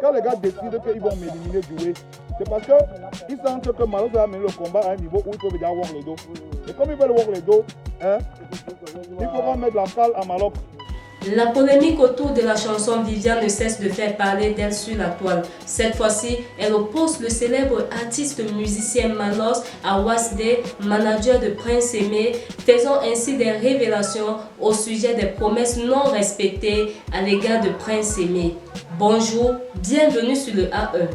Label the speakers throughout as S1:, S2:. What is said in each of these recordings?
S1: Quand les gars décident qu'ils vont m'éliminer du way, c'est parce qu'ils sentent que Malos a amené le combat à un niveau où ils peuvent déjà voir les dos. Et comme ils veulent voir les dos, il faudra mettre la salle à Malos.
S2: La polémique autour de la chanson Viviane ne cesse de faire parler d'elle sur la toile. Cette fois-ci, elle oppose le célèbre artiste musicien Malos à Wasde, manager de Prince Aimé, faisant ainsi des révélations au sujet des promesses non respectées à l'égard de Prince Aimé. Bonjour, bienvenue sur le AE.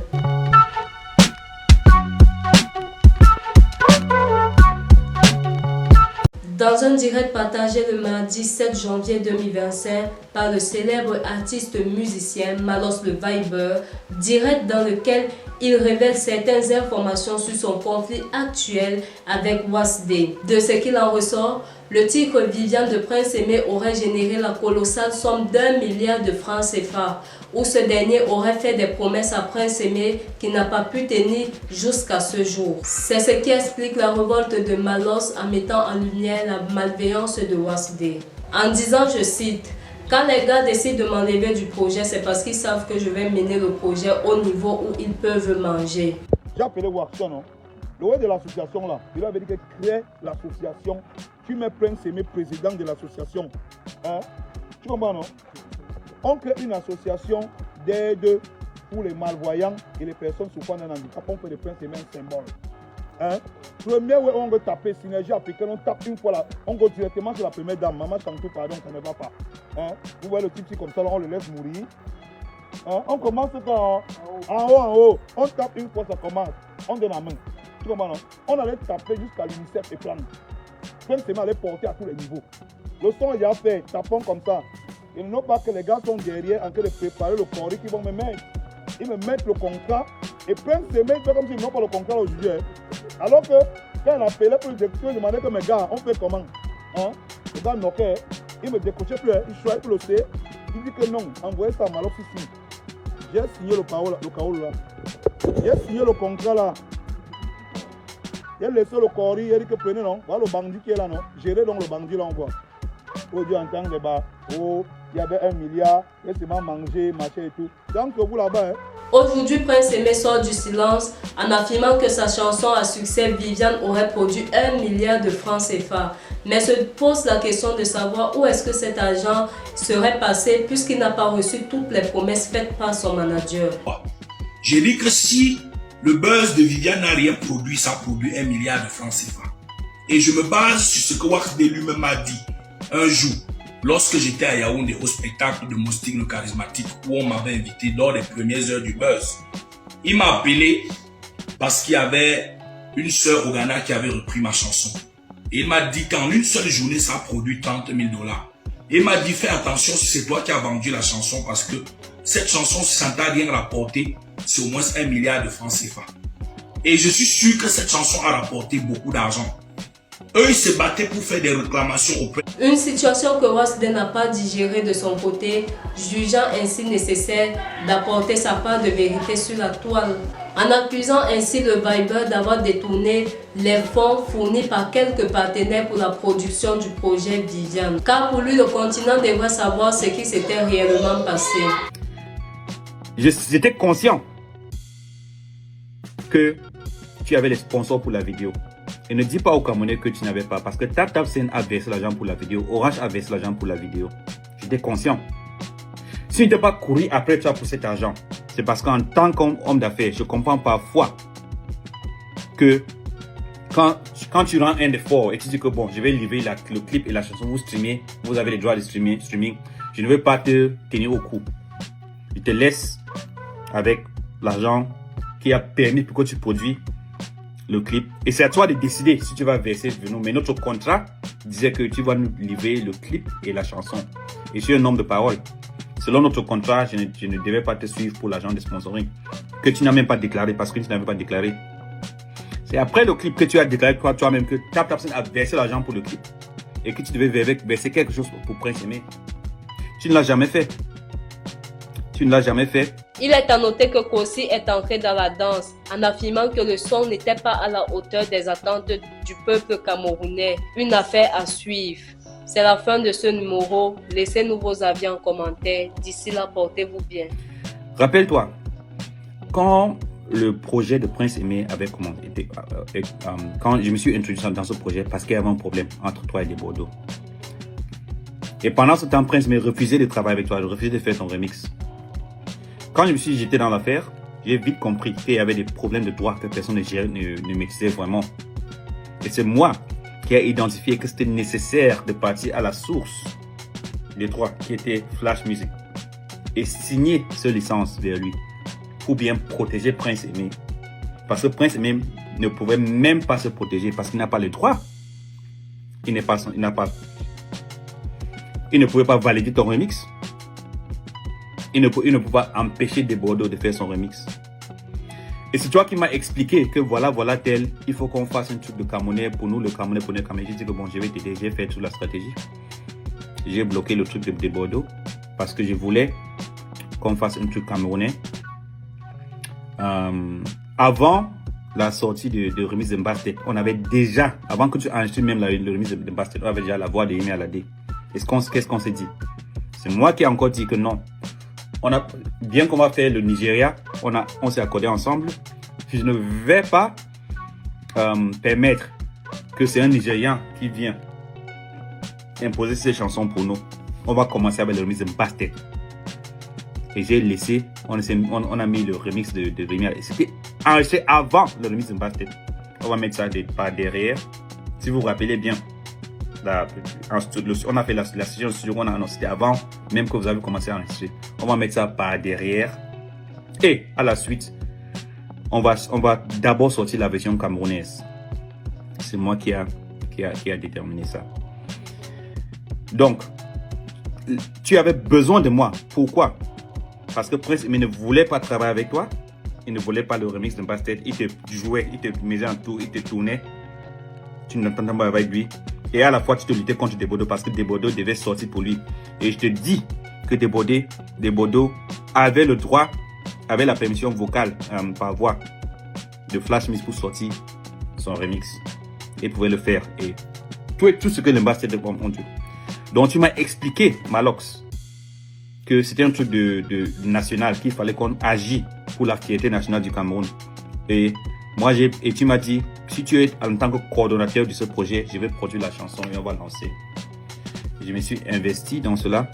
S2: Dans un direct partagé le mardi 7 janvier 2025 par le célèbre artiste musicien Malos le Viber, direct dans lequel il révèle certaines informations sur son conflit actuel avec Wasde. De ce qu'il en ressort, le titre Viviane de Prince Aimé aurait généré la colossale somme d'1 milliard de francs CFA, où ce dernier aurait fait des promesses à Prince Aimé qui n'a pas pu tenir jusqu'à ce jour. C'est ce qui explique la révolte de Malos en mettant en lumière la malveillance de Wasde. En disant, je cite, « Quand les gars décident de m'enlever du projet, c'est parce qu'ils savent que je vais mener le projet au niveau où ils peuvent manger. »
S1: J'ai appelé Waxon, non? Le roi de l'association là, il avait dit que crée l'association. Tu mets Prince Aimé président de l'association. Hein? Tu comprends, non? On crée une association d'aide pour les malvoyants et les personnes souffrant d'un handicap. On fait de Prince Aimé un symbole. Hein? Premier, on veut taper Synergie africaine, on tape une fois là, on go directement sur la première dame. Maman Chantou, pardon, ça ne va pas. Hein? Vous voyez le type comme ça, là, on le laisse mourir. Hein? On commence en haut. On tape une fois, ça commence. On donne la main. Tu comprends, non? On allait taper jusqu'à l'UNICEF et plan. Prince Aimé allait porter à tous les niveaux. Le son est déjà fait, tapons comme ça. Ils n'ont pas que les gars sont derrière en train de préparer le corps qu'ils vont me mettre. Ils me mettent le contrat et Prince Aimé fait comme s'ils n'ont pas le contrat aujourd'hui. Alors que quand on appelait pour les excuses, je demandais que mes gars, on fait comment? Hein? Les gars knoquaient, ils me décochaient plus, ils choisissaient pour le C. Ils disent que non, envoyez ça à Malos ici. J'ai signé le KO là. J'ai signé le contrat là. Il a laissé le corps, il a dit que prenez non. Voilà le bandit qui est là non. Gérez donc le bandit là on voit. Aujourd'hui en temps de débat, oh, il y avait 1 milliard, laissez-moi manger, machin et tout. Donc vous là-bas, hein.
S2: Aujourd'hui, Prince Aimé sort du silence en affirmant que sa chanson à succès Viviane aurait produit 1 milliard de francs CFA. Mais se pose la question de savoir où est-ce que cet argent serait passé puisqu'il n'a pas reçu toutes les promesses faites par son manager.
S3: J'ai dit que si le buzz de Viviane n'a rien produit, ça produit 1 milliard de francs CFA. Et je me base sur ce que Wasde lui-même m'a dit un jour, lorsque j'étais à Yaoundé au spectacle de Moustique le charismatique où on m'avait invité lors des premières heures du buzz. Il m'a appelé parce qu'il y avait une sœur au Ghana qui avait repris ma chanson. Et il m'a dit qu'en une seule journée, ça a produit 30 000 $. Et il m'a dit, fais attention si c'est toi qui as vendu la chanson parce que cette chanson, si ça ne t'a rien rapporté, c'est au moins 1 milliard de francs CFA. Et je suis sûr que cette chanson a rapporté beaucoup d'argent. Eux, ils se battaient pour faire des réclamations auprès.
S2: Une situation que Wasde n'a pas digérée de son côté, jugeant ainsi nécessaire d'apporter sa part de vérité sur la toile, en accusant ainsi le Viber d'avoir détourné les fonds fournis par quelques partenaires pour la production du projet Viviane. Car pour lui, le continent devrait savoir ce qui s'était réellement passé.
S4: J'étais conscient que tu avais les sponsors pour la vidéo. Et ne dis pas aux Camerounais que tu n'avais pas. Parce que TapTapSend a versé l'argent pour la vidéo. Orange a versé l'argent pour la vidéo. J'étais conscient. Si tu n'étais pas couru après toi pour cet argent, c'est parce qu'en tant qu'homme d'affaires, je comprends parfois que quand tu rends un effort et tu dis que bon, je vais livrer le clip et la chanson, vous streamez, vous avez les droits de streaming, je ne veux pas te tenir au cou. Je te laisse avec l'argent qui a permis pour que tu produis le clip. Et c'est à toi de décider si tu vas verser de nous. Mais notre contrat disait que tu vas nous livrer le clip et la chanson. Et je suis un homme de parole. Selon notre contrat, je ne devais pas te suivre pour l'argent de sponsoring. Que tu n'as même pas déclaré parce que tu n'avais pas déclaré. C'est après le clip que tu as déclaré toi-même que TapTapSend a versé l'argent pour le clip. Et que tu devais verser quelque chose pour Prince Aimé. Tu ne l'as jamais fait. Tu ne l'as jamais fait.
S2: Il est à noter que Kossi est entré dans la danse en affirmant que le son n'était pas à la hauteur des attentes du peuple camerounais. Une affaire à suivre. C'est la fin de ce numéro. Laissez-nous vos avis en commentaire. D'ici là, portez-vous bien.
S4: Rappelle-toi, quand le projet de Prince Aimé avait commencé, quand je me suis introduit dans ce projet, parce qu'il y avait un problème entre toi et des Bordeaux. Et pendant ce temps, Prince Aimé refusait de travailler avec toi, refusait de faire ton remix. Quand je me suis jeté dans l'affaire, j'ai vite compris qu'il y avait des problèmes de droit que personne ne maîtrisait vraiment. Et c'est moi qui ai identifié que c'était nécessaire de partir à la source des droits, qui était Flash Music, et signer ce licence vers lui pour bien protéger Prince Aimé. Parce que Prince Aimé ne pouvait même pas se protéger parce qu'il n'a pas le droit. Il ne pouvait pas valider ton remix. Il ne pouvait pas empêcher des Bordeaux de faire son remix. Et c'est toi qui m'as expliqué que voilà tel, il faut qu'on fasse un truc de Camerounais pour nous, le Camerounais pour nous. J'ai dit que bon, je vais t'aider, j'ai fait toute la stratégie. J'ai bloqué le truc de Bordeaux parce que je voulais qu'on fasse un truc camerounais. Avant la sortie de Remix de Mbastet, on avait déjà, avant que tu enregistres même le Remix de Mbastet, on avait déjà la voix de Yemi Alade. Qu'est-ce qu'on s'est dit? C'est moi qui ai encore dit que non. Bien qu'on va faire le Nigeria, on s'est accordé ensemble. Je ne vais pas permettre que c'est un Nigérian qui vient imposer ses chansons pour nous. On va commencer avec le remix de Mbastet. Et j'ai laissé, on a mis le remix de Remy. C'était enregistré avant le remix de Mbastet. On va mettre ça par derrière. Si vous vous rappelez bien, on a fait la session studio, on a annoncé avant, même que vous avez commencé à enregistrer. On va mettre ça par derrière. Et à la suite, on va d'abord sortir la version camerounaise. C'est moi qui a déterminé ça. Donc, tu avais besoin de moi. Pourquoi? Parce que Prince Aimé ne voulait pas travailler avec toi. Il ne voulait pas le remix de Mbastet. Il te jouait, il te mettait en tour, il te tournait. Tu n'entendais pas avec lui. Et à la fois, tu te luttais contre des Bordeaux parce que des Bordeaux devaient sortir pour lui. Et je te dis que des Bordeaux avaient le droit, avaient la permission vocale par voix de Flash Music pour sortir son remix. Et pouvaient le faire. Et tout ce que le Mbastet a entendu. Donc tu m'as expliqué, Malox, que c'était un truc de national, qu'il fallait qu'on agisse pour la fierté nationale du Cameroun. Et tu m'as dit, si tu es en tant que coordonnateur de ce projet, je vais produire la chanson et on va lancer. Je me suis investi dans cela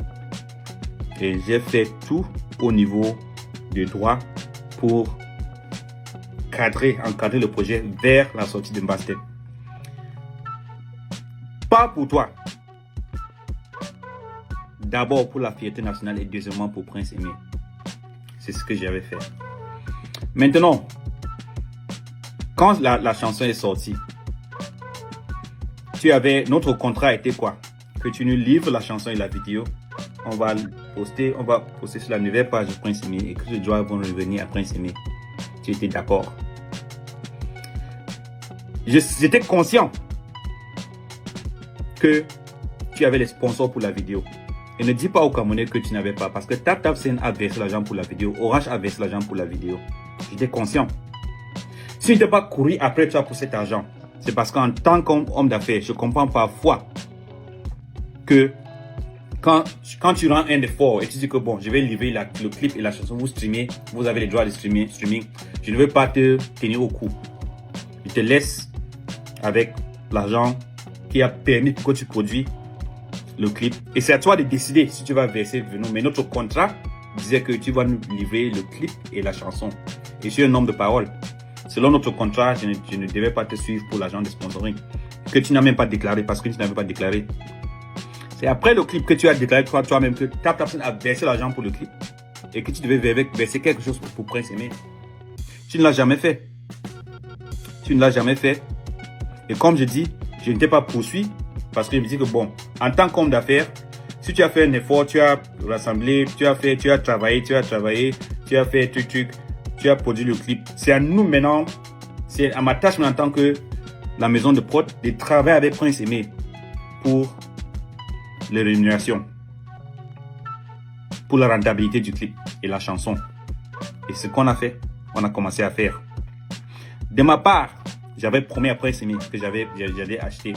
S4: et j'ai fait tout au niveau du droit pour encadrer le projet vers la sortie de Mbastet. Pas pour toi. D'abord pour la fierté nationale et deuxièmement pour Prince Aimé. C'est ce que j'avais fait. Maintenant, quand la chanson est sortie, notre contrat était quoi? Que tu nous livres la chanson et la vidéo. On va poster sur la nouvelle page de Prince Aimé et que les droits vont revenir à Prince Aimé. Tu étais d'accord? J'étais conscient que tu avais les sponsors pour la vidéo. Et ne dis pas aux Camerounais que tu n'avais pas. Parce que TapTapSend a versé l'argent pour la vidéo. Orange a versé l'argent pour la vidéo. J'étais conscient. Si je n'ai pas couru après toi pour cet argent, c'est parce qu'en tant qu'homme d'affaires, je comprends parfois que quand tu rends un effort et tu dis que bon, je vais livrer le clip et la chanson, vous streamez, vous avez les droits de streaming, je ne veux pas te tenir au cou. Je te laisse avec l'argent qui a permis que tu produis le clip. Et c'est à toi de décider si tu vas verser nous. Mais notre contrat disait que tu vas nous livrer le clip et la chanson. Et je suis un homme de parole. Selon notre contrat, je ne devais pas te suivre pour l'argent de sponsoring. Que tu n'as même pas déclaré parce que tu n'avais pas déclaré. C'est après le clip que tu as déclaré toi-même que TapTapSend a versé l'argent pour le clip. Et que tu devais verser quelque chose pour Prince Aimé. Tu ne l'as jamais fait. Tu ne l'as jamais fait. Et comme je dis, je ne t'ai pas poursuivi. Parce que je me dis que bon, en tant qu'homme d'affaires, si tu as fait un effort, tu as rassemblé, tu as travaillé, tu as fait truc, tu as produit le clip. C'est à nous maintenant, c'est à ma tâche en tant que la maison de prod de travailler avec Prince Aimé pour les rémunérations, pour la rentabilité du clip et la chanson. Et ce qu'on a fait, on a commencé à faire. De ma part, j'avais promis à Prince Aimé que j'allais acheter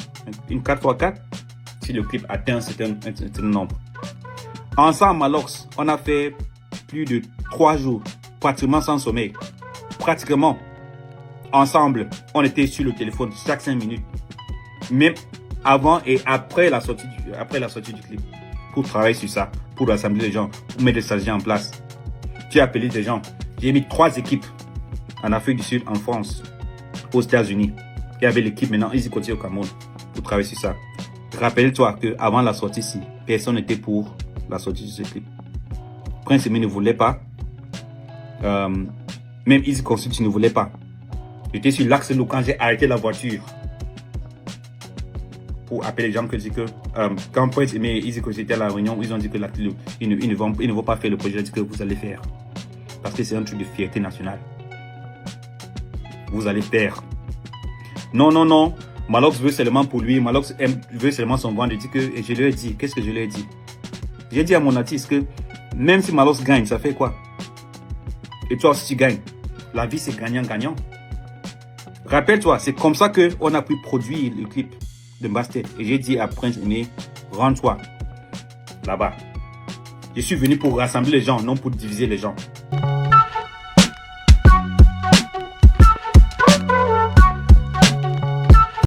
S4: une 4x4 si le clip atteint un certain nombre. Ensemble, Malox, on a fait plus de 3 jours, pratiquement sans sommeil. pratiquement ensemble, on était sur le téléphone chaque 5 minutes. Même avant et après la sortie du clip. Pour travailler sur ça, pour rassembler les gens, pour mettre les stratégies en place. J'ai appelé des gens. J'ai mis 3 équipes en Afrique du Sud, en France, aux États-Unis. Il y avait l'équipe maintenant, Easy Côté au Cameroun, pour travailler sur ça. Rappelle-toi qu'avant la sortie ici, personne n'était pour la sortie de ce clip. Prince Aimé ne voulait pas. Même Easy Consult ne voulait pas. J'étais sur l'axe de l'eau quand j'ai arrêté la voiture. Pour appeler les gens que quand Prince Aimé et Easy Consult étaient à la réunion, ils ont dit que ils ne vont pas faire le projet que vous allez faire. Parce que c'est un truc de fierté nationale. Vous allez perdre. Non, non, non. Malox veut seulement pour lui. Malox veut seulement son vendredi. Et je lui ai dit, qu'est-ce que je lui ai dit? J'ai dit à mon artiste que même si Malox gagne, ça fait quoi? Et toi aussi tu gagnes. La vie c'est gagnant-gagnant. Rappelle-toi, c'est comme ça qu'on a pu produire le clip de Mbastet. Et j'ai dit à Prince Aimé, rends-toi là-bas. Je suis venu pour rassembler les gens, non pour diviser les gens.